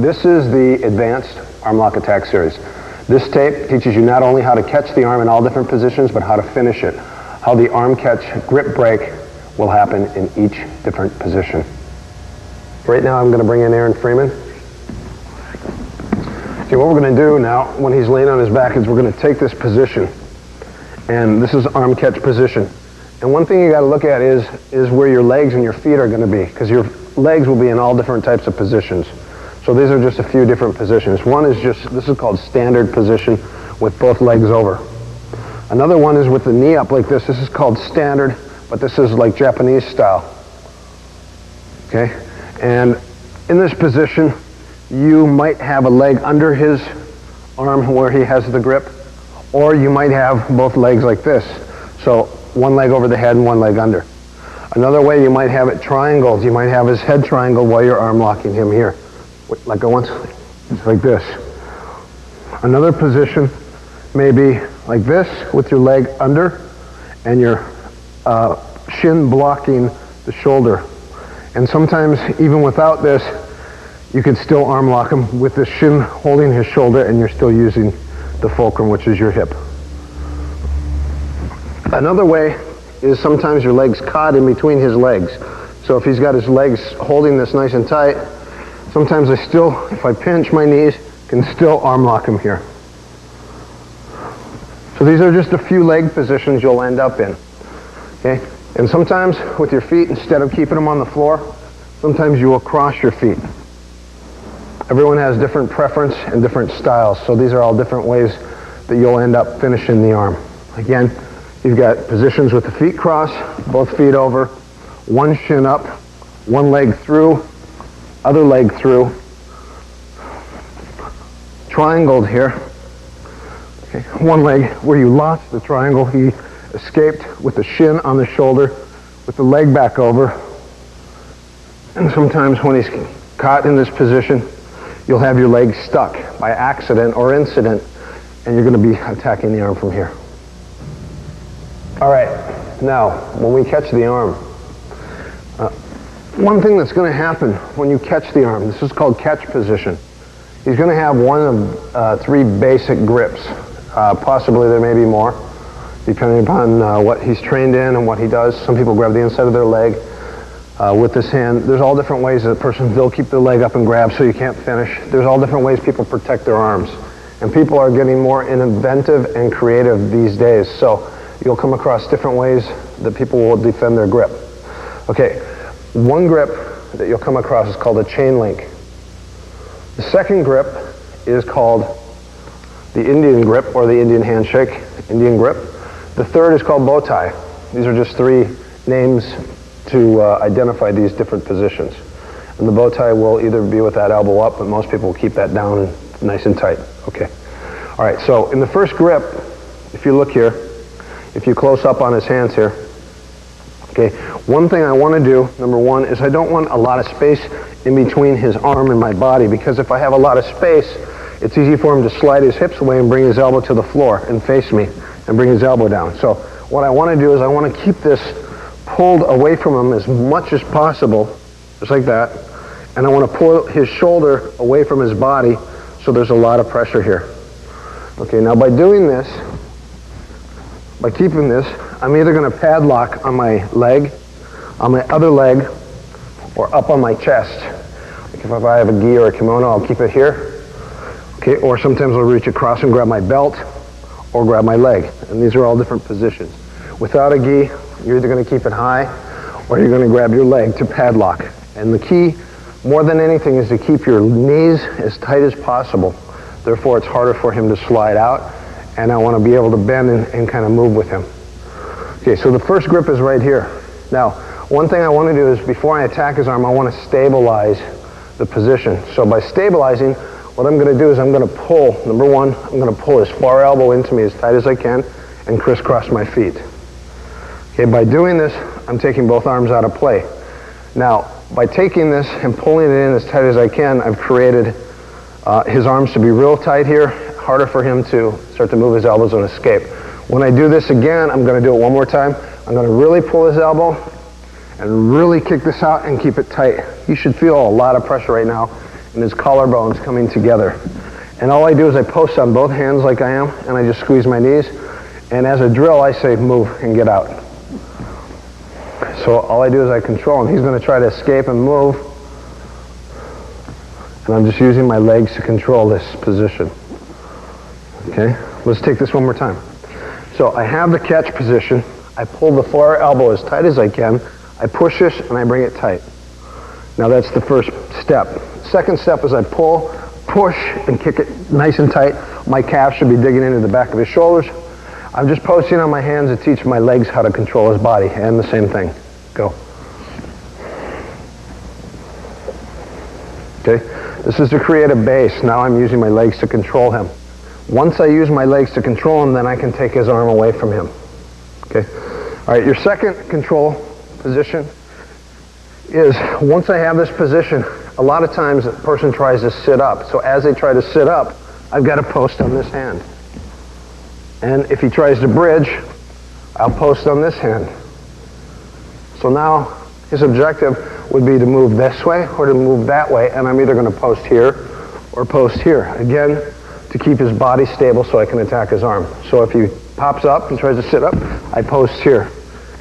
This is the Advanced Arm Lock Attack Series. This tape teaches you not only how to catch the arm in all different positions, but how to finish it. How the arm catch grip break will happen in each different position. Right now I'm going to bring in Aaron Freeman. Okay, what we're going to do now when he's laying on his back is we're going to take this position. And this is arm catch position. And one thing you got to look at is where your legs and your feet are going to be, because your legs will be in all different types of positions. So these are just a few different positions. One is this is called standard position with both legs over. Another one is with the knee up like this. This is called standard, but this is like Japanese style. Okay? And in this position, you might have a leg under his arm where he has the grip, or you might have both legs like this. So one leg over the head and one leg under. Another way you might have it triangled. You might have his head triangled while you're arm locking him here. Like once, it's like this. Another position may be like this with your leg under and your shin blocking the shoulder. And sometimes even without this, you can still arm lock him with the shin holding his shoulder and you're still using the fulcrum, which is your hip. Another way is sometimes your leg's caught in between his legs. So if he's got his legs holding this nice and tight, sometimes I still, if I pinch my knees, can still arm lock him here. So these are just a few leg positions you'll end up in. Okay? And sometimes with your feet, instead of keeping them on the floor, sometimes you will cross your feet. Everyone has different preference and different styles, so these are all different ways that you'll end up finishing the arm. Again, you've got positions with the feet crossed, both feet over, one shin up, one leg through, other leg through, triangled here. Okay. One leg where you lost the triangle, he escaped with the shin on the shoulder, with the leg back over. And sometimes when he's caught in this position, you'll have your leg stuck by accident or incident, and you're going to be attacking the arm from here. All right, now when we catch the arm, one thing that's going to happen when you catch the arm, this is called catch position. He's going to have one of three basic grips. Possibly there may be more, depending upon what he's trained in and what he does. Some people grab the inside of their leg with this hand. There's all different ways that a person will keep their leg up and grab so you can't finish. There's all different ways people protect their arms. And people are getting more inventive and creative these days. So you'll come across different ways that people will defend their grip. Okay. One grip that you'll come across is called a chain link. The second grip is called the Indian grip or the Indian handshake, Indian grip. The third is called bow tie. These are just three names to identify these different positions. And the bow tie will either be with that elbow up, but most people will keep that down nice and tight. Okay. All right, so in the first grip, if you look here, if you close up on his hands here, okay, one thing I want to do, number one, is I don't want a lot of space in between his arm and my body, because if I have a lot of space, it's easy for him to slide his hips away and bring his elbow to the floor and face me and bring his elbow down. So what I want to do is I want to keep this pulled away from him as much as possible, just like that, and I want to pull his shoulder away from his body so there's a lot of pressure here. Okay, now by doing this, by keeping this, I'm either going to padlock on my leg, on my other leg, or up on my chest. Like if I have a gi or a kimono, I'll keep it here. Okay, or sometimes I'll reach across and grab my belt, or grab my leg. And these are all different positions. Without a gi, you're either going to keep it high or you're going to grab your leg to padlock. And the key, more than anything, is to keep your knees as tight as possible. Therefore, it's harder for him to slide out, and I want to be able to bend and kind of move with him. Okay, so the first grip is right here. Now, one thing I want to do is before I attack his arm, I want to stabilize the position. So by stabilizing, what I'm going to do is I'm going to pull, number one, I'm going to pull his far elbow into me as tight as I can and crisscross my feet. Okay, by doing this, I'm taking both arms out of play. Now, by taking this and pulling it in as tight as I can, I've created his arms to be real tight here, harder for him to start to move his elbows and escape. When I do this again, I'm going to do it one more time. I'm going to really pull his elbow and really kick this out and keep it tight. You should feel a lot of pressure right now in his collarbones coming together. And all I do is I post on both hands like I am, and I just squeeze my knees. And as a drill, I say move and get out. So all I do is I control him. He's going to try to escape and move. And I'm just using my legs to control this position. Okay, let's take this one more time. So I have the catch position. I pull the far elbow as tight as I can. I push this and I bring it tight. Now that's the first step. Second step is I pull, push, and kick it nice and tight. My calf should be digging into the back of his shoulders. I'm just posting on my hands to teach my legs how to control his body, and the same thing. Go. Okay, this is to create a base. Now I'm using my legs to control him. Once I use my legs to control him, then I can take his arm away from him. Okay. All right, your second control position is, once I have this position, a lot of times the person tries to sit up. So as they try to sit up, I've got to post on this hand. And if he tries to bridge, I'll post on this hand. So now his objective would be to move this way or to move that way, and I'm either going to post here or post here. Again, to keep his body stable so I can attack his arm. So if he pops up and tries to sit up, I post here.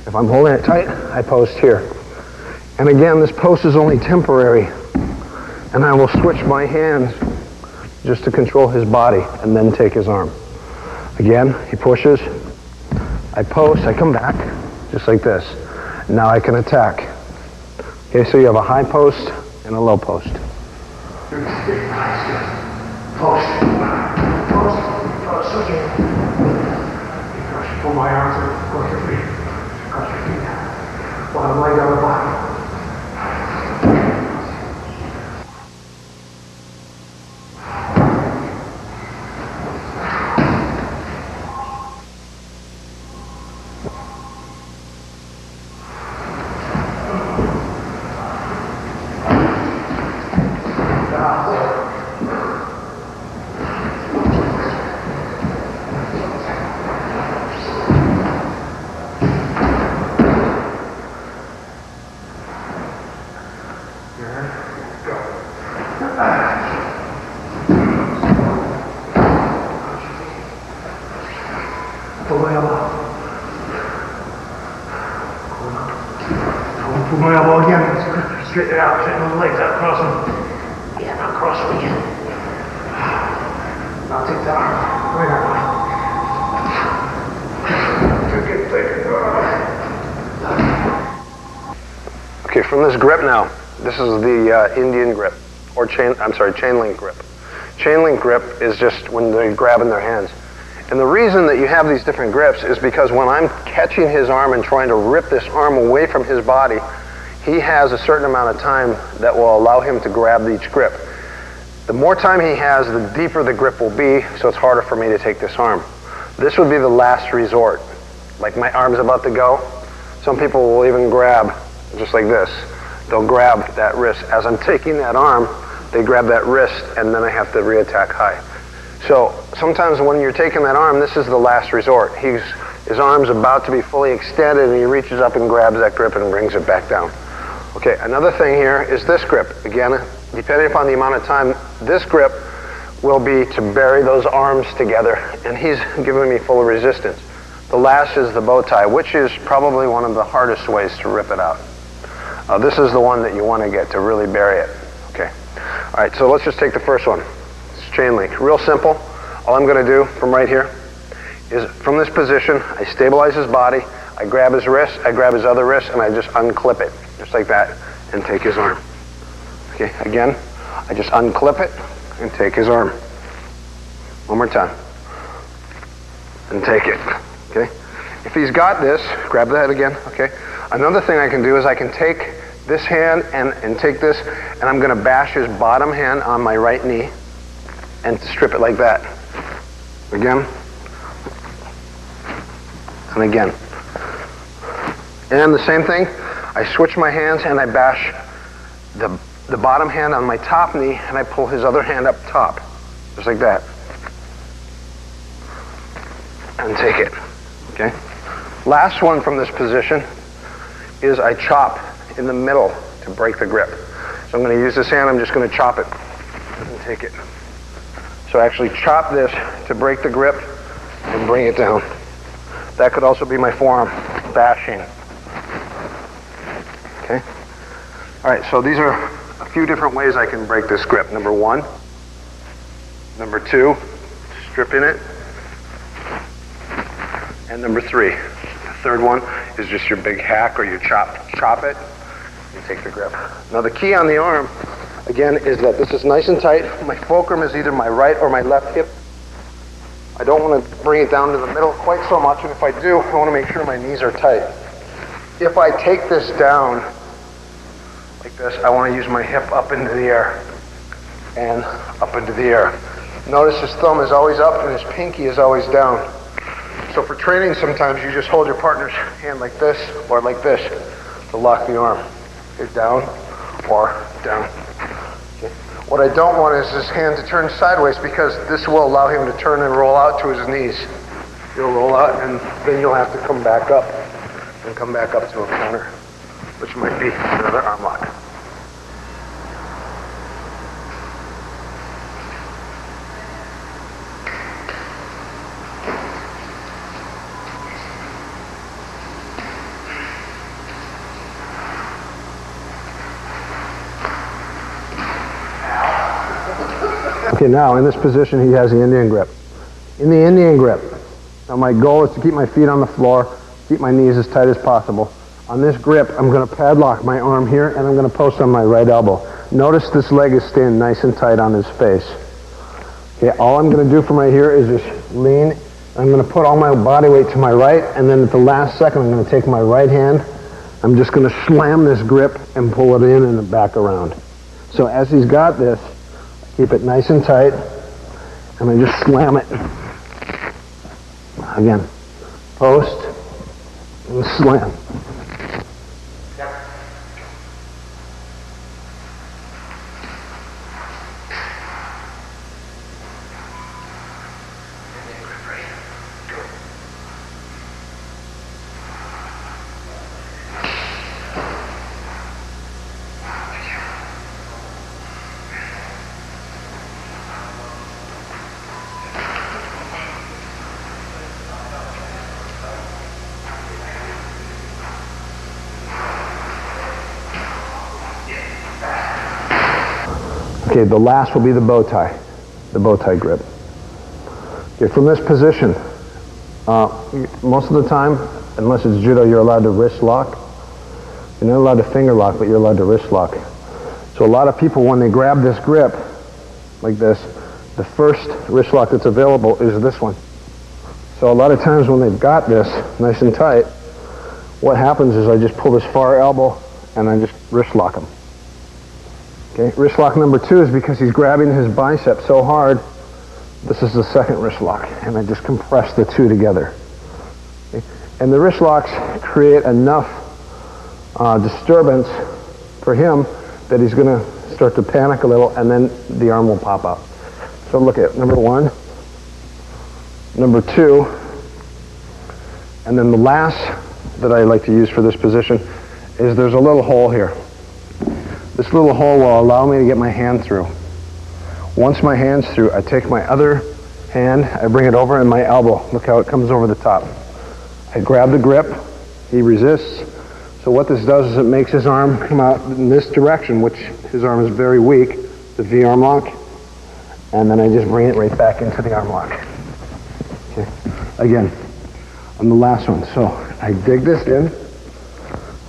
If I'm holding it tight, I post here. And again, this post is only temporary. And I will switch my hands just to control his body and then take his arm. Again, he pushes, I post, I come back, just like this. Now I can attack. Okay, so you have a high post and a low post. Post, again. Pull my arms in, cross your feet down. Bottom leg on the bottom. Pull my elbow again, straighten it out, straighten those legs out, cross them. Yeah, now cross them again. Now take the arm, right arm. Okay, from this grip now, this is the Indian grip, or chain link grip. Chain link grip is just when they grab in their hands. And the reason that you have these different grips is because when I'm catching his arm and trying to rip this arm away from his body, he has a certain amount of time that will allow him to grab each grip. The more time he has, the deeper the grip will be, so it's harder for me to take this arm. This would be the last resort. Like my arm's about to go, some people will even grab just like this. They'll grab that wrist. As I'm taking that arm, they grab that wrist, and then I have to re-attack high. So sometimes when you're taking that arm, this is the last resort. His arm's about to be fully extended, and he reaches up and grabs that grip and brings it back down. Okay, another thing here is this grip. Again, depending upon the amount of time, this grip will be to bury those arms together, and he's giving me full resistance. The last is the bow tie, which is probably one of the hardest ways to rip it out. This is the one that you want to get to really bury it. Okay. All right, so let's just take the first one. It's chain link. Real simple. All I'm going to do from right here is from this position, I stabilize his body, I grab his wrist, I grab his other wrist, and I just unclip it, just like that, and take his arm. Okay, again, I just unclip it and take his arm. One more time. And take it, okay? If he's got this, grab that again, okay? Another thing I can do is I can take this hand and take this, and I'm gonna bash his bottom hand on my right knee and strip it like that. Again. And again. And the same thing, I switch my hands and I bash the bottom hand on my top knee and I pull his other hand up top. Just like that. And take it, okay? Last one from this position is I chop in the middle to break the grip. So I'm going to use this hand, I'm just going to chop it and take it. So I actually chop this to break the grip and bring it down. That could also be my forearm bashing. Okay? All right, so these are a few different ways I can break this grip. Number one. Number two, stripping it. And number three, the third one is just your big hack or your chop it and take the grip. Now the key on the arm, again, is that this is nice and tight. My fulcrum is either my right or my left hip. I don't want to bring it down to the middle quite so much, and if I do, I want to make sure my knees are tight. If I take this down like this, I want to use my hip up into the air and up into the air. Notice his thumb is always up and his pinky is always down. So for training, sometimes you just hold your partner's hand like this or like this to lock the arm. Okay, down or down. Okay. What I don't want is his hand to turn sideways because this will allow him to turn and roll out to his knees. He'll roll out and then you'll have to come back up and come back up to a counter, which might be another arm lock. Okay, now in this position he has the Indian grip. In the Indian grip, now my goal is to keep my feet on the floor, keep my knees as tight as possible. On this grip, I'm going to padlock my arm here and I'm going to post on my right elbow. Notice this leg is staying nice and tight on his face. Okay, all I'm going to do from right here is just lean. I'm going to put all my body weight to my right, and then at the last second I'm going to take my right hand. I'm just going to slam this grip and pull it in and back around. So as he's got this, keep it nice and tight, and I just slam it. Again, post, and slam. Okay, the last will be the bow tie grip. Okay, from this position, most of the time, unless it's judo, you're allowed to wrist lock. You're not allowed to finger lock, but you're allowed to wrist lock. So a lot of people, when they grab this grip, like this, the first wrist lock that's available is this one. So a lot of times when they've got this nice and tight, what happens is I just pull this far elbow and I just wrist lock him. Okay, wrist lock number two is because he's grabbing his bicep so hard. This is the second wrist lock, and I just compress the two together. Okay? And the wrist locks create enough disturbance for him that he's going to start to panic a little, and then the arm will pop out. So look at number one, number two, and then the last that I like to use for this position is there's a little hole here. This little hole will allow me to get my hand through. Once my hand's through, I take my other hand, I bring it over, and my elbow, look how it comes over the top. I grab the grip, he resists. So what this does is it makes his arm come out in this direction, which his arm is very weak, the V arm lock, and then I just bring it right back into the arm lock. Okay. again, on the last one. So I dig this in,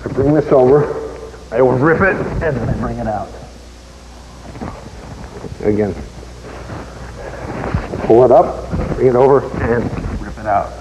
I bring this over, I will rip it, and then I bring it out. Again. Pull it up, bring it over, and rip it out.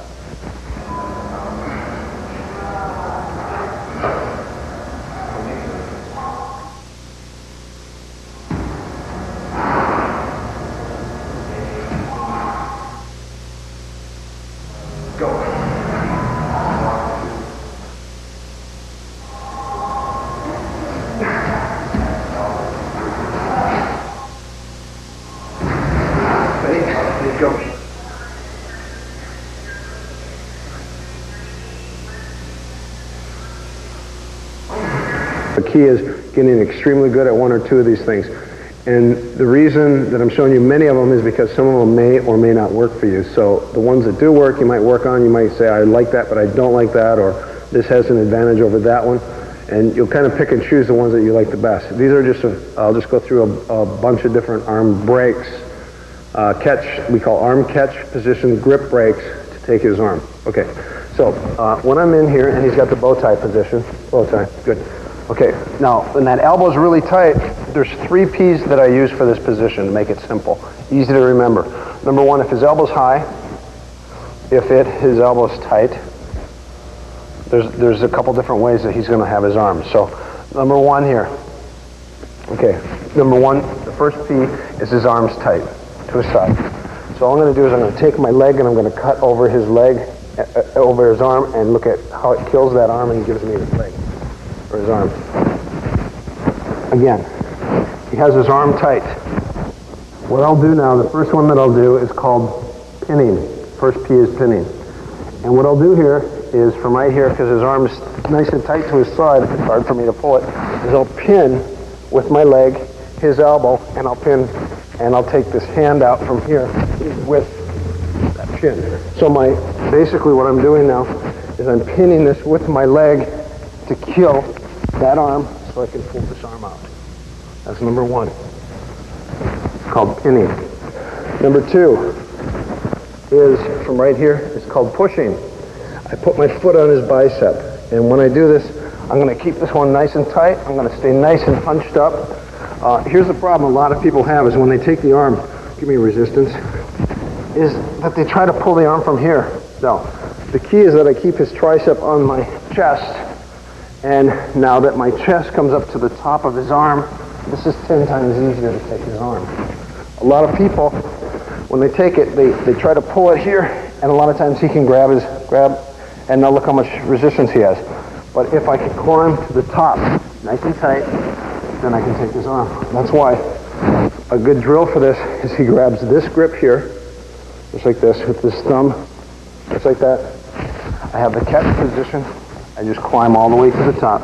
The key is getting extremely good at one or two of these things. And the reason that I'm showing you many of them is because some of them may or may not work for you. So the ones that do work, you might work on. You might say, I like that, but I don't like that, or this has an advantage over that one. And you'll kind of pick and choose the ones that you like the best. These are just, I'll just go through a bunch of different arm breaks. Catch, we call arm catch position, grip breaks to take his arm. Okay, so when I'm in here, and he's got the bow tie position, bow tie, good. Okay, now when that elbow's really tight, there's 3 P's that I use for this position to make it simple, easy to remember. Number 1, if his elbow's high, if his elbow's tight, there's a couple different ways that he's going to have his arm. So number 1 here, okay, number 1, the first P is his arm's tight to his side. So all I'm going to do is I'm going to take my leg and I'm going to cut over his leg, over his arm, and look at how it kills that arm and gives me his leg. Or his arm. Again, he has his arm tight. What I'll do now, the first one that I'll do is called pinning. First P is pinning. And what I'll do here is from right here, because his arm is nice and tight to his side, it's hard for me to pull it, is I'll pin with my leg his elbow, and I'll pin, and I'll take this hand out from here with that pin. So basically what I'm doing now is I'm pinning this with my leg to kill that arm so I can pull this arm out. That's number 1. It's called pinning. Number 2 is from right here. It's called pushing. I put my foot on his bicep, and when I do this, I'm going to keep this one nice and tight. I'm going to stay nice and hunched up. Here's the problem a lot of people have is when they take the arm, give me resistance, is that they try to pull the arm from here. No. The key is that I keep his tricep on my chest. And now that my chest comes up to the top of his arm, this is 10 times easier to take his arm. A lot of people, when they take it, they try to pull it here, and a lot of times he can grab, and now look how much resistance he has. But if I can climb to the top, nice and tight, then I can take his arm. That's why a good drill for this is he grabs this grip here, just like this, with his thumb, just like that. I have the catch position. I just climb all the way to the top.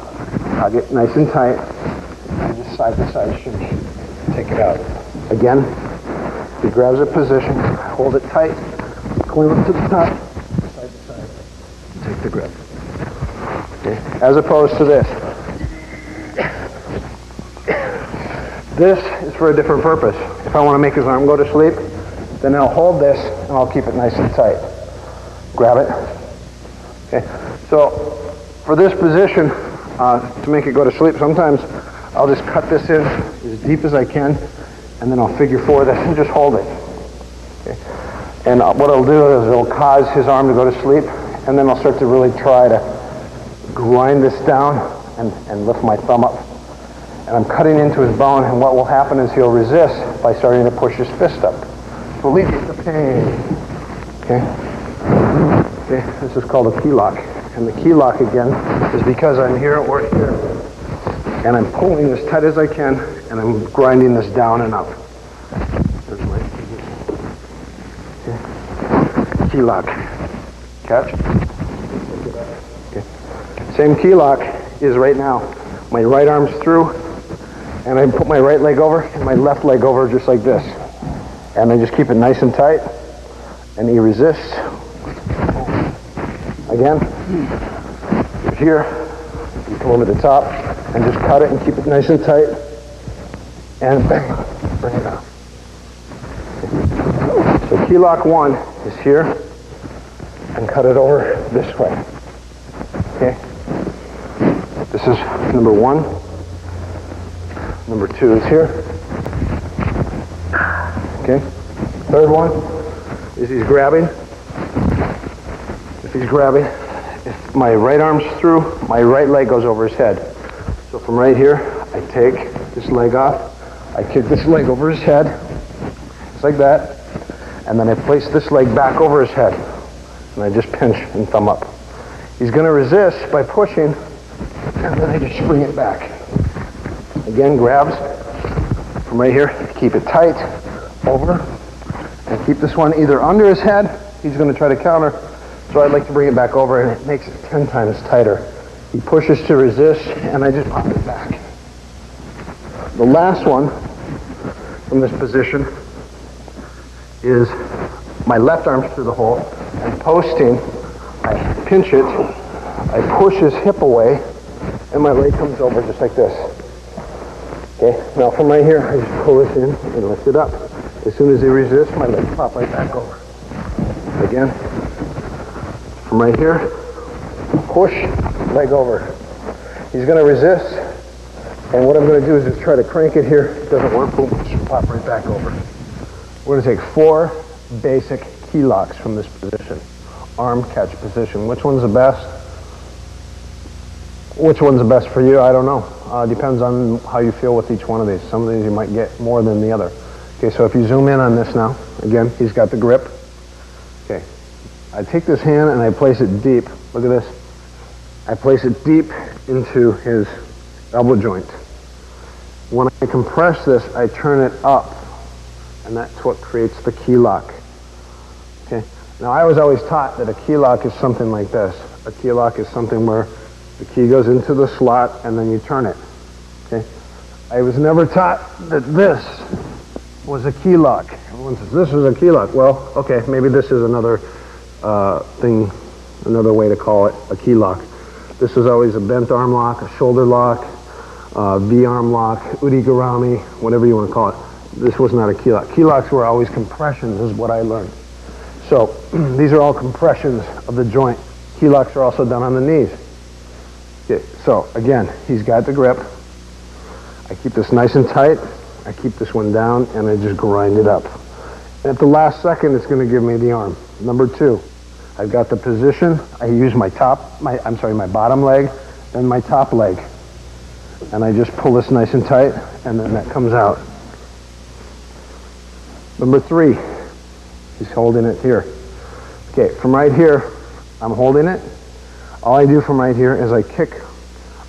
I'll get nice and tight. I just side to side shimmy. Take it out. Again, he grabs a position, hold it tight, climb up to the top, side to side. Take the grip. Okay. As opposed to this. This is for a different purpose. If I want to make his arm go to sleep, then I'll hold this and I'll keep it nice and tight. Grab it. Okay. So for this position, to make it go to sleep, sometimes I'll just cut this in as deep as I can, and then I'll figure 4 this and just hold it. Okay. And what I'll do is it'll cause his arm to go to sleep, and then I'll start to really try to grind this down and lift my thumb up. And I'm cutting into his bone, and what will happen is he'll resist by starting to push his fist up. Relieve the pain. Okay? Okay, this is called a key lock. And the key lock, again, is because I'm here or here. And I'm pulling as tight as I can, and I'm grinding this down and up. There's my okay. Key lock. Catch. Okay. Same key lock is right now. My right arm's through, and I put my right leg over and my left leg over just like this. And I just keep it nice and tight, and he resists. Again, you're here, you come over the top, and just cut it and keep it nice and tight, and bang, bring it out. So key lock 1 is here, and cut it over this way. Okay? This is number 1. Number 2 is here. Okay? Third one is he's grabbing. If he's grabbing, if my right arm's through, my right leg goes over his head. So from right here, I take this leg off, I kick this leg over his head, just like that, and then I place this leg back over his head, and I just pinch and thumb up. He's going to resist by pushing, and then I just bring it back. Again, grabs from right here, keep it tight, over, and keep this one either under his head, he's going to try to counter, so I'd like to bring it back over, and it makes it 10 times tighter. He pushes to resist, and I just pop it back. The last one from this position is my left arm through the hole, and posting, I pinch it, I push his hip away, and my leg comes over just like this. Okay, now from right here, I just pull this in and lift it up. As soon as he resists, my leg pop right back over. Again, from right here, push, leg over. He's going to resist, and what I'm going to do is just try to crank it here. It doesn't work, boom, just pop right back over. We're going to take 4 basic key locks from this position. Arm catch position. Which one's the best? Which one's the best for you? I don't know. Depends on how you feel with each one of these. Some of these you might get more than the other. Okay, so if you zoom in on this now, again, he's got the grip. Okay, I take this hand and I place it deep. Look at this. I place it deep into his elbow joint. When I compress this, I turn it up, and that's what creates the key lock. Okay. Now, I was always taught that a key lock is something like this. A key lock is something where the key goes into the slot and then you turn it. Okay. I was never taught that this was a key lock. Everyone says this is a key lock. Well, okay, maybe this is another thing, another way to call it a key lock. This is always a bent arm lock, a shoulder lock, V-arm lock, udigarami, whatever you want to call it. This was not a key lock. Key locks were always compressions, is what I learned. So these are all compressions of the joint. Key locks are also done on the knees. Okay, so again, he's got the grip. I keep this nice and tight. I keep this one down, and I just grind it up. And at the last second, it's going to give me the arm. Number 2, I've got the position. I use my bottom leg, then my top leg. And I just pull this nice and tight, and then that comes out. Number 3, he's holding it here. Okay, from right here, I'm holding it. All I do from right here is I kick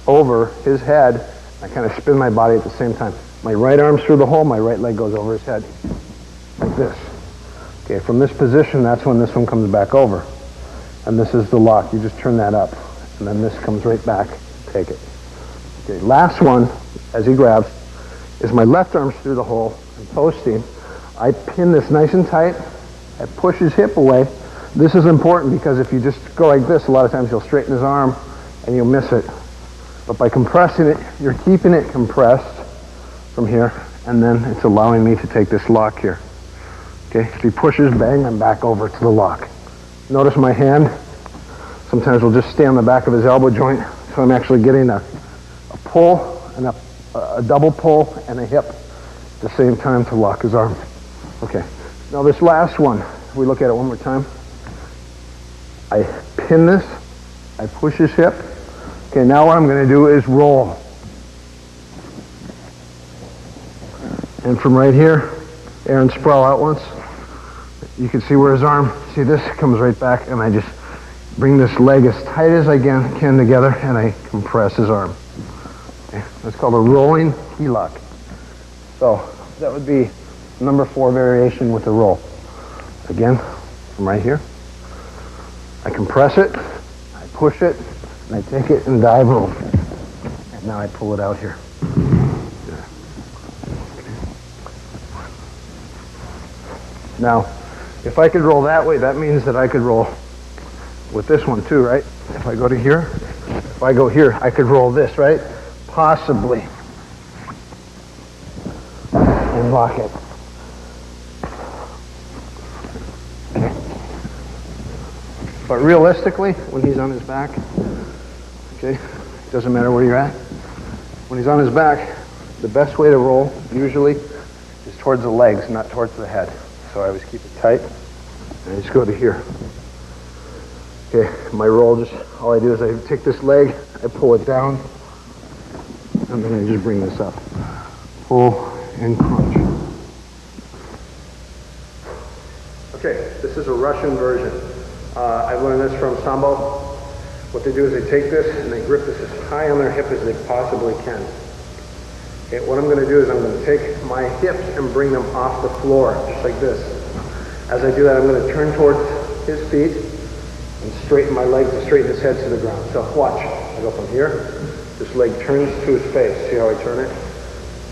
over his head. I kind of spin my body at the same time. My right arm's through the hole, my right leg goes over his head. Like this. Okay, from this position, that's when this one comes back over. And this is the lock. You just turn that up. And then this comes right back. Take it. Okay, last one, as he grabs, is my left arm's through the hole and posting. I pin this nice and tight. I push his hip away. This is important because if you just go like this, a lot of times you'll straighten his arm and you'll miss it. But by compressing it, you're keeping it compressed from here, and then it's allowing me to take this lock here. Okay, if he pushes, bang, I'm back over to the lock. Notice my hand sometimes will just stay on the back of his elbow joint, so I'm actually getting a pull and a double pull and a hip at the same time to lock his arm. Okay, now this last one, if we look at it one more time. I pin this, I push his hip. Okay, now what I'm going to do is roll. And from right here, Aaron sprawl out once. You can see where his arm, see this comes right back, and I just bring this leg as tight as I can together, and I compress his arm. Okay, that's called a rolling key lock. So that would be number 4 variation with the roll. Again, from right here. I compress it, I push it, and I take it and dive roll. And now I pull it out here. Now, if I could roll that way, that means that I could roll with this one too, right? If I go to here, if I go here, I could roll this, right? Possibly. And lock it. But realistically, when he's on his back, okay, it doesn't matter where you're at. When he's on his back, the best way to roll usually is towards the legs, not towards the head. So I always keep it tight, and I just go to here. Okay, my roll, just all I do is I take this leg, I pull it down, and then I just bring this up. Pull and crunch. Okay, this is a Russian version. I learned this from Sambo. What they do is they take this and they grip this as high on their hip as they possibly can. Okay, what I'm going to do is I'm going to take my hips and bring them off the floor, just like this. As I do that, I'm going to turn towards his feet and straighten my legs and straighten his head to the ground. So watch. I go from here. This leg turns to his face. See how I turn it?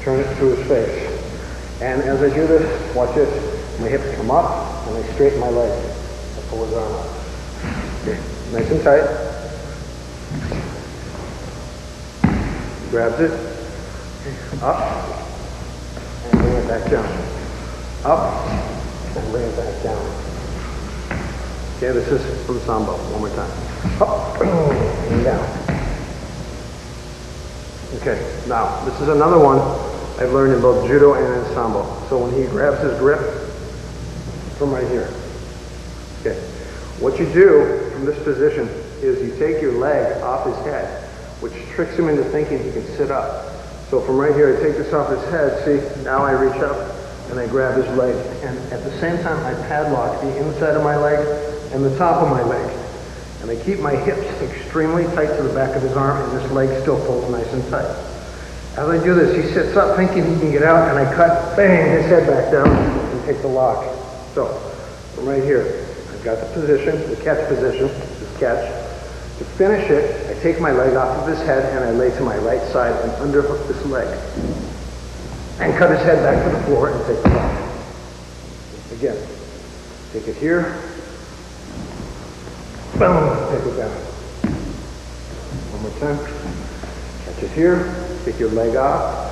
Turn it to his face. And as I do this, watch this. My hips come up and I straighten my leg. I pull his arm up. Okay, nice and tight. Grabs it. Up. And bring it back down. Up. And bring it back down. Okay, this is from Sambo. One more time. Up and down. Okay, now this is another one I've learned in both judo and in Sambo. So when he grabs his grip, from right here. Okay, what you do from this position is you take your leg off his head, which tricks him into thinking he can sit up. So from right here, I take this off his head. See, now I reach up and I grab his leg. And at the same time, I padlock the inside of my leg and the top of my leg. And I keep my hips extremely tight to the back of his arm, and this leg still pulls nice and tight. As I do this, he sits up thinking he can get out, and I cut, bang, his head back down and take the lock. So, from right here, I've got the position, the catch position, this catch. To finish it, I take my leg off of his head and I lay to my right side and underhook this leg. And cut his head back to the floor and take the lock. Again, take it here. Boom, take it down. One more time. Catch it here, take your leg off.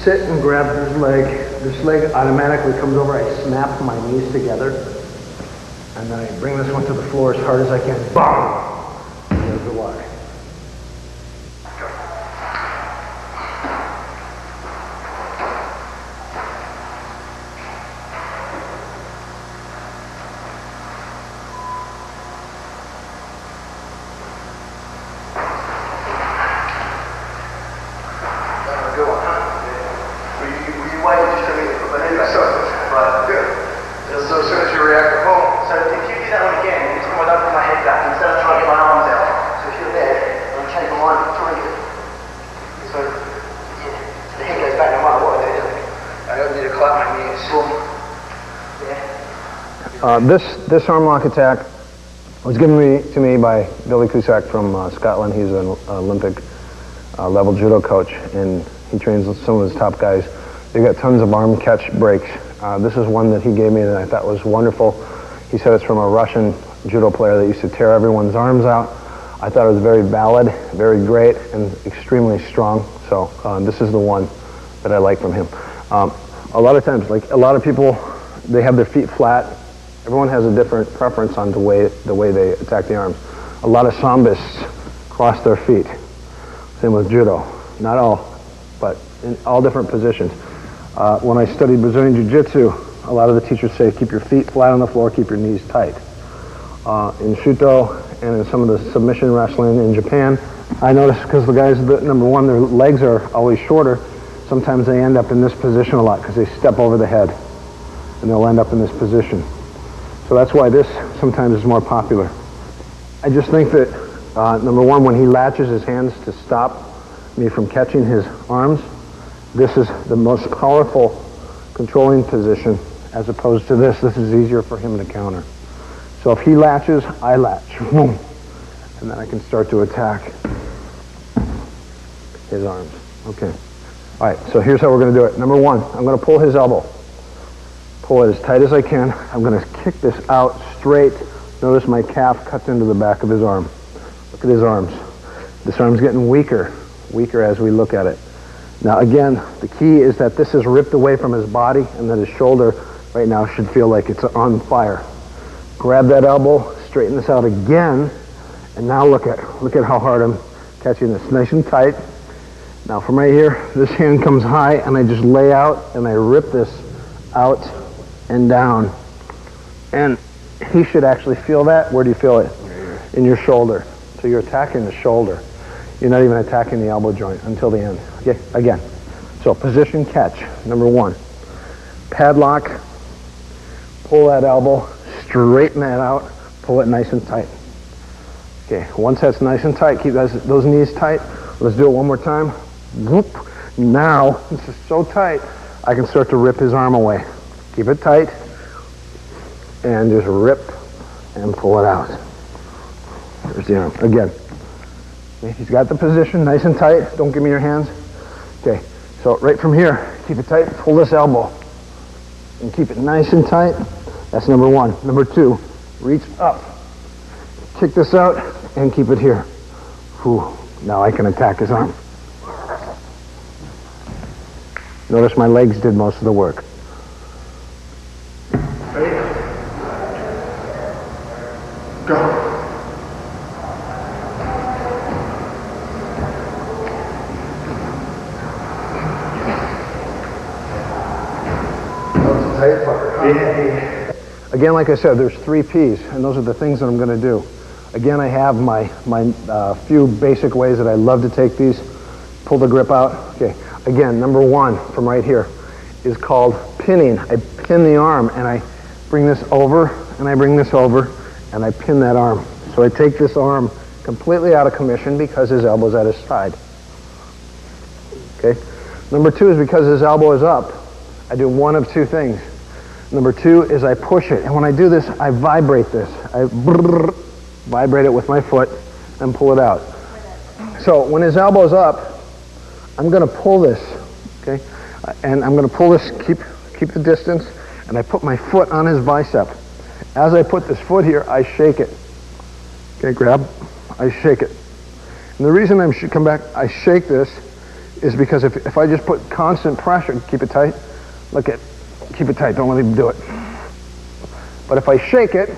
Sit and grab this leg. This leg automatically comes over. I snap my knees together. And then I bring this one to the floor as hard as I can. Boom! And there's the lock. This arm lock attack was given to me by Billy Cusack from Scotland. He's an Olympic level judo coach, and he trains some of his top guys. They've got tons of arm catch breaks. This is one that he gave me that I thought was wonderful. He said it's from a Russian judo player that used to tear everyone's arms out. I thought it was very valid, very great, and extremely strong. So this is the one that I like from him. A lot of times, like a lot of people, they have their feet flat. Everyone has a different preference on the way they attack the arms. A lot of sambists cross their feet. Same with judo. Not all, but in all different positions. When I studied Brazilian Jiu-Jitsu, a lot of the teachers say keep your feet flat on the floor, keep your knees tight. In Shuto and in some of the submission wrestling in Japan, I noticed because the guys, number one, their legs are always shorter. Sometimes they end up in this position a lot because they step over the head and they'll end up in this position. So that's why this sometimes is more popular. I just think that, number one, when he latches his hands to stop me from catching his arms, this is the most powerful controlling position as opposed to this. This is easier for him to counter. So if he latches, I latch. Boom. And then I can start to attack his arms. Okay. All right, so here's how we're going to do it. Number one, I'm going to pull his elbow. Pull it as tight as I can. I'm going to kick this out straight. Notice my calf cuts into the back of his arm. Look at his arms. This arm's getting weaker as we look at it. Now again, the key is that this is ripped away from his body and that his shoulder right now should feel like it's on fire. Grab that elbow, straighten this out again, and now look at how hard I'm catching this. Nice and tight. Now from right here, this hand comes high, and I just lay out, and I rip this out and down. And he should actually feel that. Where do you feel it? In your shoulder. So you're attacking the shoulder. You're not even attacking the elbow joint until the end. Okay, again. So position catch, number one. Padlock, pull that elbow, straighten that out, pull it nice and tight. Okay, once that's nice and tight, keep those knees tight. Let's do it one more time. Whoop. Now, this is so tight, I can start to rip his arm away. Keep it tight, and just rip and pull it out. There's the arm. Again. Okay, he's got the position nice and tight. Don't give me your hands. Okay, so right from here, keep it tight, pull this elbow. And keep it nice and tight. That's number one. Number two, reach up. Kick this out and keep it here. Whew. Now I can attack his arm. Notice my legs did most of the work. Ready? Go. Again, like I said, there's 3 P's, and those are the things that I'm going to do. Again, I have my few basic ways that I love to take these. Pull the grip out. Okay. Again, number one from right here is called pinning. I pin the arm, and I bring this over, and I bring this over, and I pin that arm. So I take this arm completely out of commission because his elbow's at his side. Okay. Number two is because his elbow is up, I do one of 2 things. Number 2 is I push it, and when I do this, I vibrate this. I vibrate it with my foot and pull it out. So when his elbow's up, I'm going to pull this, okay? And I'm going to pull this, keep the distance, and I put my foot on his bicep. As I put this foot here, I shake it. Okay, grab, I shake it. And the reason I shake this is because if I just put constant pressure, keep it tight, keep it tight, don't let him do it. But if I shake it,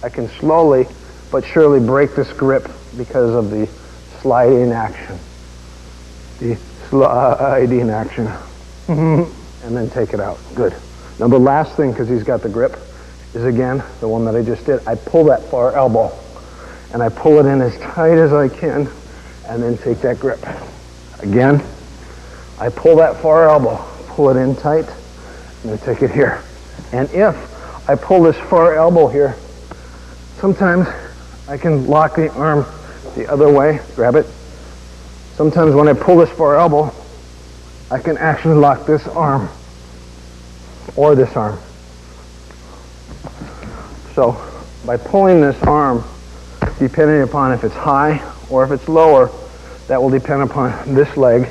I can slowly but surely break this grip because of the sliding action. The sliding action. And then take it out. Good. Now the last thing, because he's got the grip, is again, the one that I just did. I pull that far elbow, and I pull it in as tight as I can, and then take that grip. Again, I pull that far elbow, pull it in tight, and then take it here. And if I pull this far elbow here, sometimes I can lock the arm the other way, grab it. Sometimes when I pull this far elbow, I can actually lock this arm or this arm. So by pulling this arm, depending upon if it's high or if it's lower, that will depend upon this leg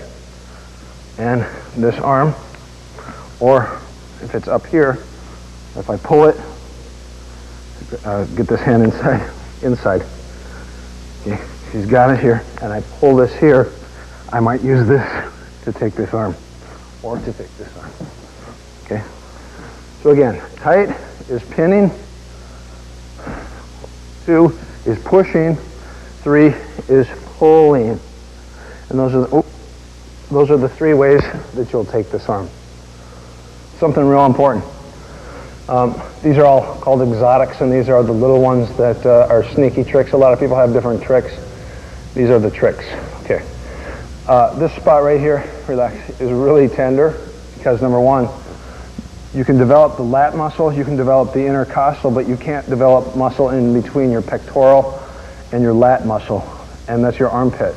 and this arm, or if it's up here, if I pull it, get this hand inside. Okay, he's got it here, and I pull this here, I might use this to take this arm, or to take this arm. Okay, so again, tight is pinning, 2 is pushing, 3 is pulling. And those are the 3 ways that you'll take this arm. Something real important. These are all called exotics, and these are the little ones that are sneaky tricks. A lot of people have different tricks. These are the tricks. Okay. This spot right here, relax, is really tender because number 1, you can develop the lat muscle, you can develop the intercostal, but you can't develop muscle in between your pectoral and your lat muscle, and that's your armpit.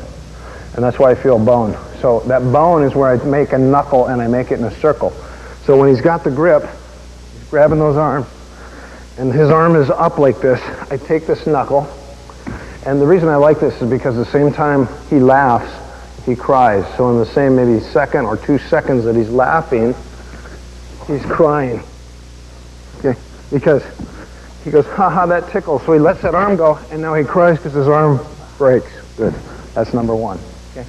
And that's why I feel bone. So that bone is where I make a knuckle and I make it in a circle. So when he's got the grip, he's grabbing those arms, and his arm is up like this, I take this knuckle, and the reason I like this is because the same time he laughs, he cries. So in the same maybe second or 2 seconds that he's laughing, he's crying. Okay, because he goes, haha, that tickles. So he lets that arm go, and now he cries because his arm breaks. Good. That's number 1. Okay.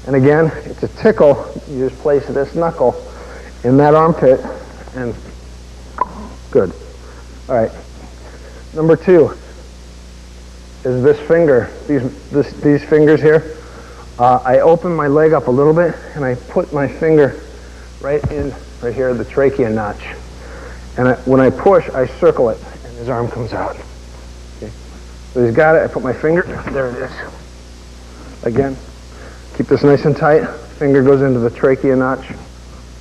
And again, it's a tickle. You just place this knuckle in that armpit, and good. All right. Number 2, is this finger, these fingers here. I open my leg up a little bit and I put my finger right here, the trachea notch. And when I push, I circle it and his arm comes out. Okay. So he's got it, I put my finger, there it is. Again, keep this nice and tight. Finger goes into the trachea notch.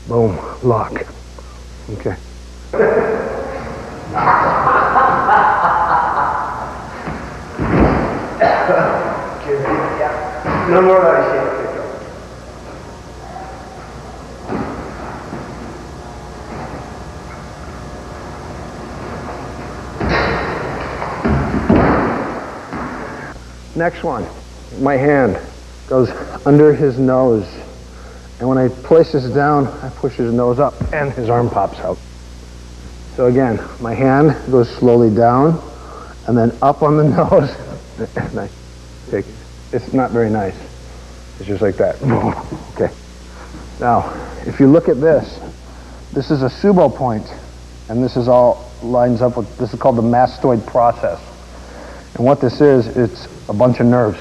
Boom, lock. Okay. No more of that shit. Next one, my hand goes under his nose. And when I place this down, I push his nose up and his arm pops out. So again, my hand goes slowly down and then up on the nose. And I take it. It's not very nice. It's just like that. Okay. Now, if you look at this is a Sambo point, and this is all lines up with, this is called the mastoid process. And what this is, it's a bunch of nerves.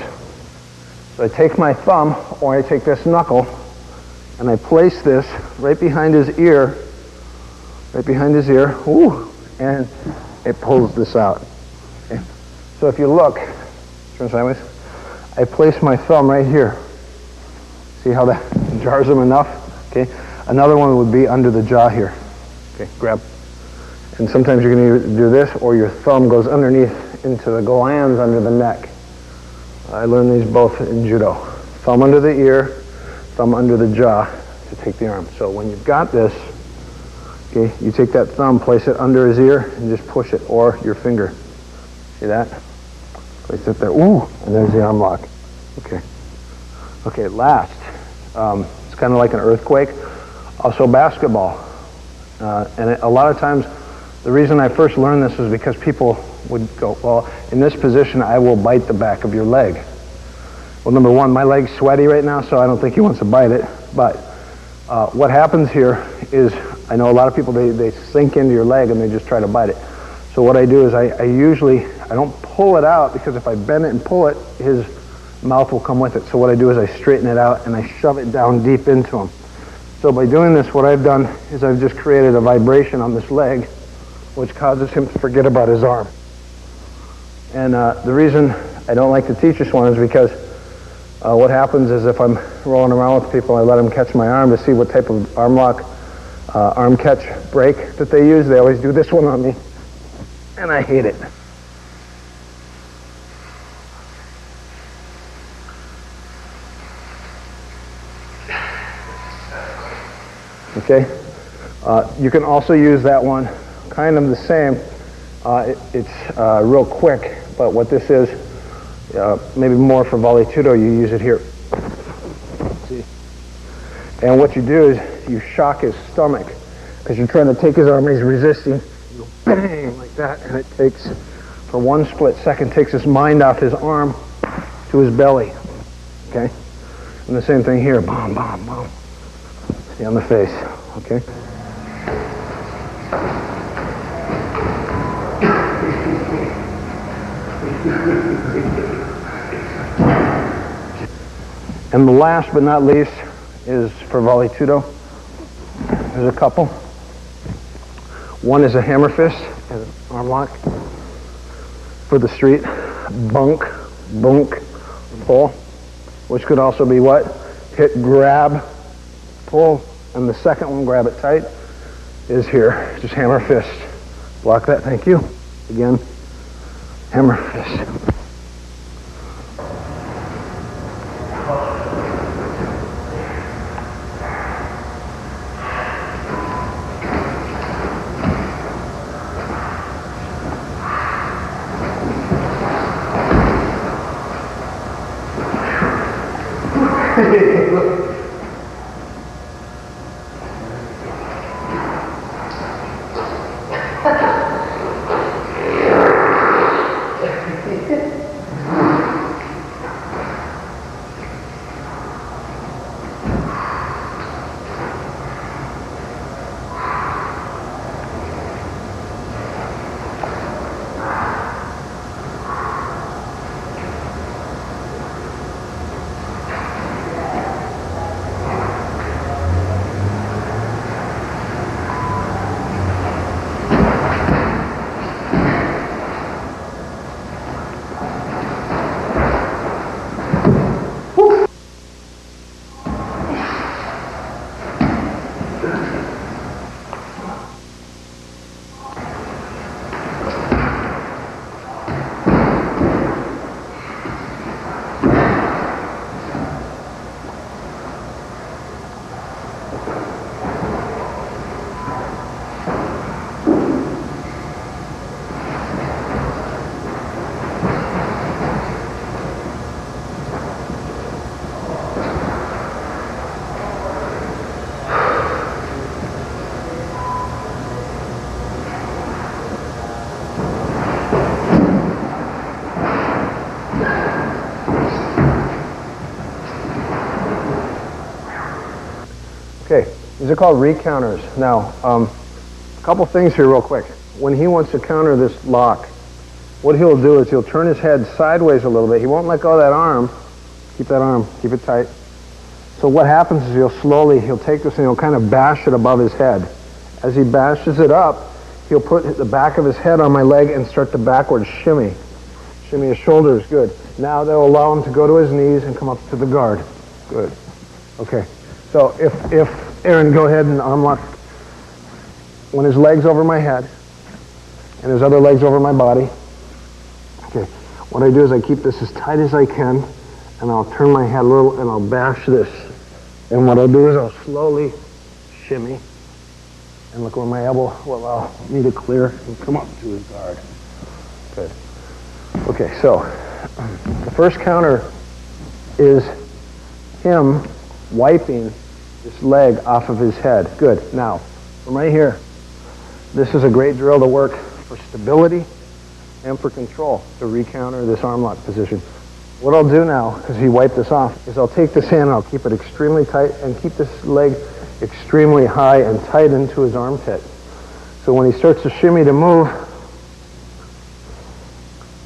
So I take my thumb, or I take this knuckle, and I place this right behind his ear, ooh, and it pulls this out. Okay. So if you look, turn sideways, I place my thumb right here. See how that jars him enough? Okay. Another one would be under the jaw here. Okay, grab. And sometimes you're going to do this, or your thumb goes underneath into the glands under the neck. I learned these both in judo. Thumb under the ear, thumb under the jaw to take the arm. So when you've got this, okay, you take that thumb, place it under his ear, and just push it, or your finger. See that? Place it there. Ooh, and there's the arm lock. Okay. Okay, last. It's kind of like an earthquake. Also basketball. A lot of times, the reason I first learned this was because people would go, well, in this position, I will bite the back of your leg. Well, number one, my leg's sweaty right now, so I don't think he wants to bite it. But what happens here is, I know a lot of people, they sink into your leg and they just try to bite it. So what I do is I don't pull it out, because if I bend it and pull it, his mouth will come with it. So what I do is I straighten it out and I shove it down deep into him. So by doing this, what I've done is I've just created a vibration on this leg, which causes him to forget about his arm. And the reason I don't like to teach this one is because what happens is, if I'm rolling around with people, I let them catch my arm to see what type of arm lock, arm catch break that they use. They always do this one on me, and I hate it. Okay, you can also use that one, kind of the same. It's real quick, but what this is, maybe more for Vale Tudo, you use it here. See? And what you do is you shock his stomach, because you're trying to take his arm and he's resisting. You go bang, like that, and it takes, for one split second, takes his mind off his arm to his belly. Okay? And the same thing here, boom, boom, boom. See, on the face, okay? And the last but not least is for Vale Tudo. There's a couple. One is a hammer fist and an arm lock. For the street, bunk, bunk, pull, which could also be what? Hit, grab, pull, and the second one, grab it tight, is here. Just hammer fist. Block that, thank you. Again, hammer fist. These are called recounters. Now, a couple things here real quick. When he wants to counter this lock, what he'll do is he'll turn his head sideways a little bit. He won't let go of that arm. Keep that arm, keep it tight. So what happens is he'll take this and he'll kind of bash it above his head. As he bashes it up, he'll put the back of his head on my leg and start to backwards shimmy. Shimmy his shoulders, good. Now that'll allow him to go to his knees and come up to the guard. Good. Okay. So if Aaron, go ahead and arm lock. When his leg's over my head and his other leg's over my body. Okay. What I do is I keep this as tight as I can and I'll turn my head a little and I'll bash this. And what I'll do is I'll slowly shimmy and look where my elbow will allow me to clear and come up to his guard. Good. Okay, so the first counter is him wiping this leg off of his head. Good. Now, from right here, this is a great drill to work for stability and for control to recounter this arm lock position. What I'll do now, as he wiped this off, is I'll take this hand and I'll keep it extremely tight and keep this leg extremely high and tight into his armpit. So when he starts to shimmy to move,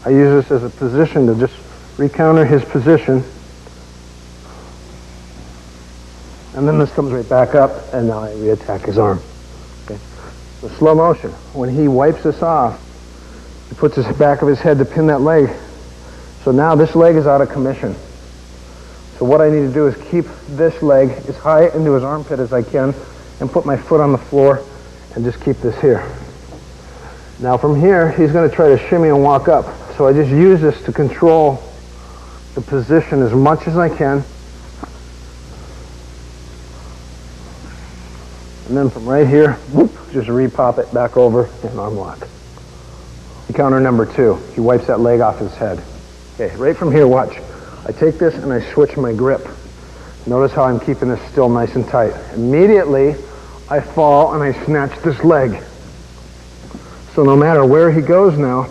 I use this as a position to just recounter his position. And then this comes right back up, and now I reattack his arm. Okay. So slow motion. When he wipes this off, he puts his back of his head to pin that leg. So now this leg is out of commission. So what I need to do is keep this leg as high into his armpit as I can and put my foot on the floor and just keep this here. Now from here, he's going to try to shimmy and walk up. So I just use this to control the position as much as I can. And then from right here, whoop, just repop it back over and arm lock. Counter number 2. He wipes that leg off his head. Okay, right from here, watch. I take this and I switch my grip. Notice how I'm keeping this still nice and tight. Immediately, I fall and I snatch this leg. So no matter where he goes now,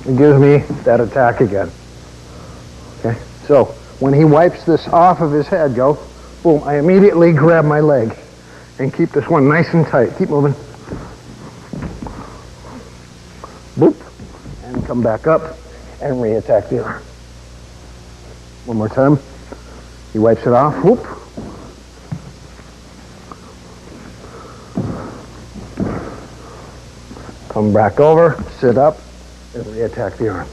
it gives me that attack again. Okay, so when he wipes this off of his head, go, boom, I immediately grab my leg and keep this one nice and tight. Keep moving. Boop, and come back up and reattack the arm. One more time. He wipes it off, whoop. Come back over, sit up, and reattack the arm.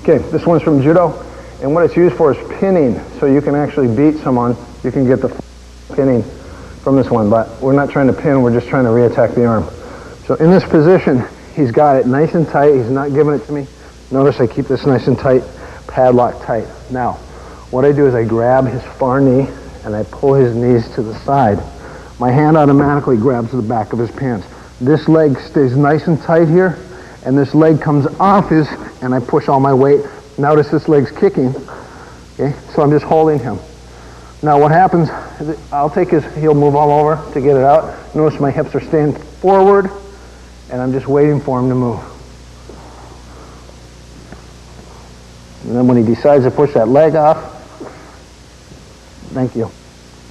Okay, this one's from judo, and what it's used for is pinning, so you can actually beat someone. You can get the pinning from this one, but we're not trying to pin, we're just trying to reattack the arm. So in this position, he's got it nice and tight, he's not giving it to me. Notice I keep this nice and tight, padlock tight. Now, what I do is I grab his far knee and I pull his knees to the side. My hand automatically grabs the back of his pants. This leg stays nice and tight here, and this leg comes off his, and I push all my weight. Notice this leg's kicking, okay? So I'm just holding him. Now what happens, I'll take his, he'll move all over to get it out. Notice my hips are staying forward, and I'm just waiting for him to move. And then when he decides to push that leg off, thank you,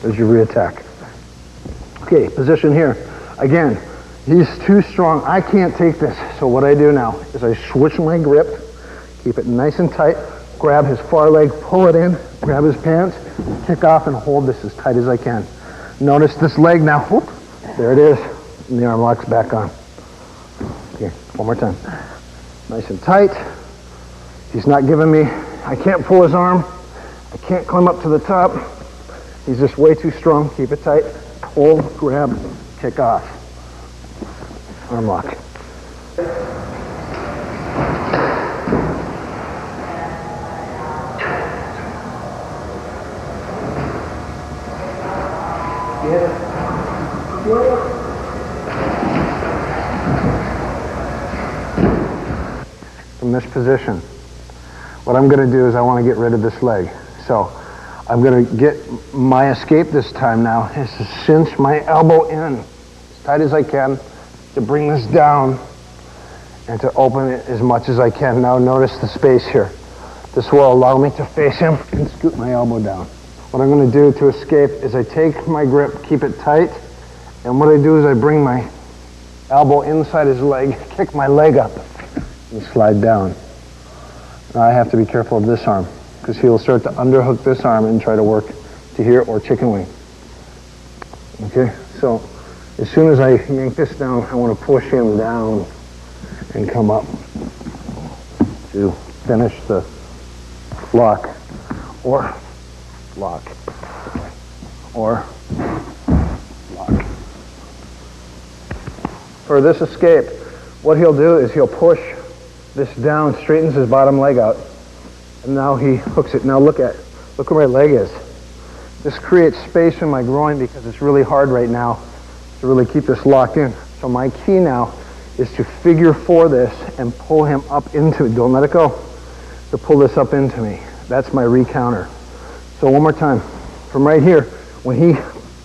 there's your reattack. Okay, position here. Again, he's too strong. I can't take this. So what I do now is I switch my grip, keep it nice and tight, grab his far leg, pull it in, grab his pants, kick off and hold this as tight as I can. Notice this leg now, whoop, there it is, and the arm lock's back on. Okay, one more time. Nice and tight. He's not giving me, I can't pull his arm, I can't climb up to the top. He's just way too strong. Keep it tight, pull, grab, kick off. Arm lock. From this position, what I'm going to do is I want to get rid of this leg. So I'm going to get my escape this time now is to cinch my elbow in as tight as I can to bring this down and to open it as much as I can. Now notice the space here. This will allow me to face him and scoot my elbow down. What I'm going to do to escape is I take my grip, keep it tight, and what I do is I bring my elbow inside his leg, kick my leg up, and slide down. Now I have to be careful of this arm, because he'll start to underhook this arm and try to work to here or chicken wing. Okay, so as soon as I yank this down, I want to push him down and come up to finish the lock or lock or lock. For this escape, what he'll do is he'll push this down, straightens his bottom leg out, and now he hooks it. Now look where my leg is. This creates space in my groin because it's really hard right now to really keep this locked in. So my key now is to figure 4 this and pull him up into it. Don't let it go. To pull this up into me. That's my recounter. So one more time. From right here, when he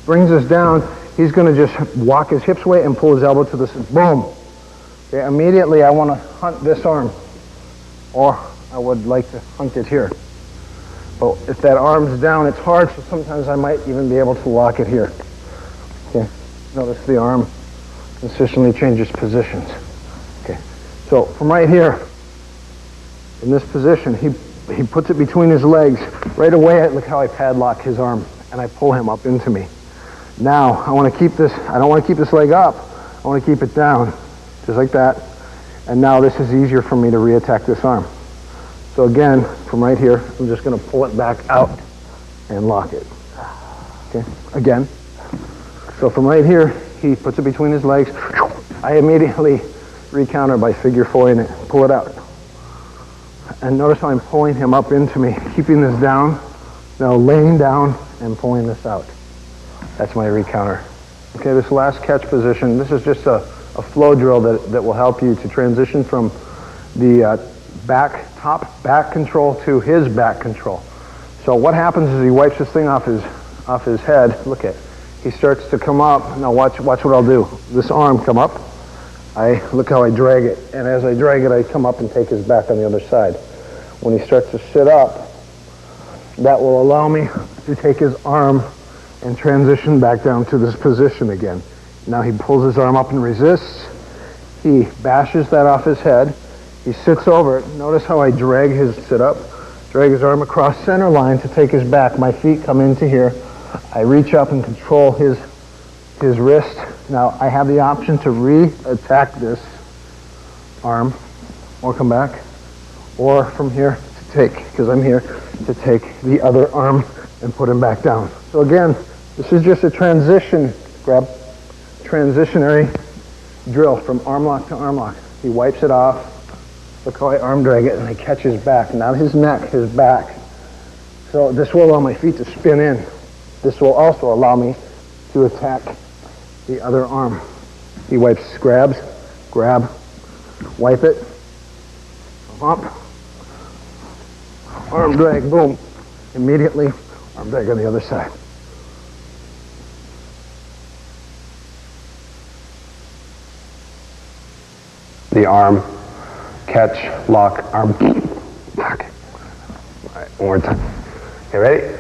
brings us down, he's going to just walk his hips away and pull his elbow to the side. Boom. Okay, immediately I want to hunt this arm. Or I would like to hunt it here. But if that arm's down, it's hard, so sometimes I might even be able to lock it here. Okay. Notice the arm consistently changes positions. Okay. So from right here, in this position, he puts it between his legs. Right away, look how I padlock his arm, and I pull him up into me. Now, I want to keep this, I don't want to keep this leg up. I want to keep it down, just like that. And now this is easier for me to reattack this arm. So again, from right here, I'm just going to pull it back out and lock it. Okay, again. So from right here, he puts it between his legs. I immediately recounter by figure 4 in it, pull it out. And notice how I'm pulling him up into me, keeping this down, now laying down and pulling this out. That's my recounter. Okay, this last catch position, this is just a flow drill that will help you to transition from the top back control to his back control. So what happens is he wipes this thing off his head. Look at, he starts to come up. Now watch what I'll do. This arm come up. Look how I drag it, and as I drag it, I come up and take his back on the other side. When he starts to sit up, that will allow me to take his arm and transition back down to this position again. Now he pulls his arm up and resists. He bashes that off his head. He sits over it. Notice how I drag his sit up, drag his arm across center line to take his back. My feet come into here. I reach up and control his wrist. Now I have the option to re-attack this arm or come back, or from here to take, because I'm here, to take the other arm and put him back down. So again, this is just a transitionary drill from arm lock to arm lock. He wipes it off. Look how I arm drag it, and I catch his back, not his neck, his back. So this will allow my feet to spin in. This will also allow me to attack the other arm. He wipes, grabs, grab, wipe it, come up, arm drag, boom. Immediately, arm drag on the other side. The arm, catch, lock, arm, lock. All right, one more time. Okay, ready?